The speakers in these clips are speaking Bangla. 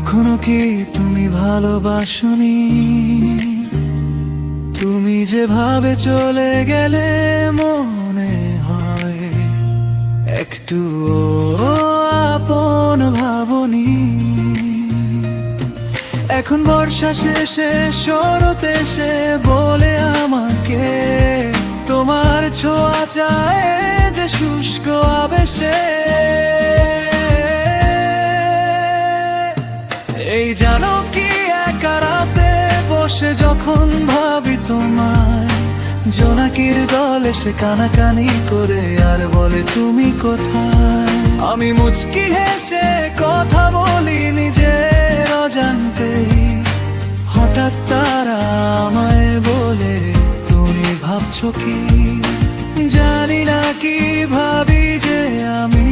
কখনো কি তুমি ভালোবাসনি? তুমি যেভাবে চলে গেলে মনে হয় একটু আপন ভাবনি। এখন বর্ষা শেষে শরৎ এসে বলে আমাকে তোমার ছোঁয়া চায় যে শুষ্ক আবেশে। এই জানো কি একা রাতে বসে যখন ভাবি তোমায়, জোনাকির দল এসে কানাকানি করে আর বলে তুমি কোথায়। আমি মুচকি হেসে কথা বলি নিজের অজান্তেই, হঠাৎ তারা আমায় বলে তুমি ভাবছো কি। জানি না কি ভাবি যে আমি,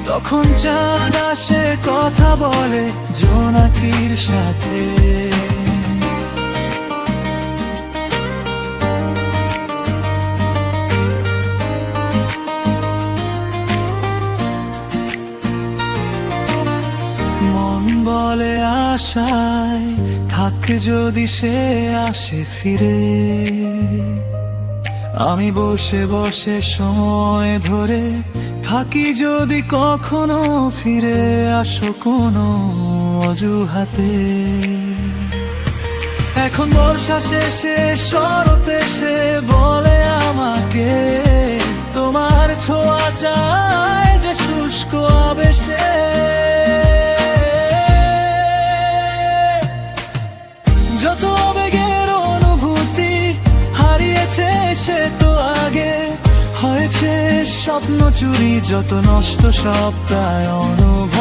তখন চাঁদ আসে কথা বলে জোনাকির সাথে। মন বলে আশায় থাক যদি সে আসে ফিরে। আমি বসে বসে সময় ধরে থাকি যদি কখনো ফিরে আসো কোনো অজুহাতে। এখন বর্ষা শেষে শরৎ এসে বলে আমাকে তোমার ছোঁয়া চায় যে শুষ্ক আবেশে। যত আবেগের অনুভূতি হারিয়েছে সে তো আগে, হয়েছে স্বপ্ন চুরি যত নষ্ট সব তাই অনুভূতি।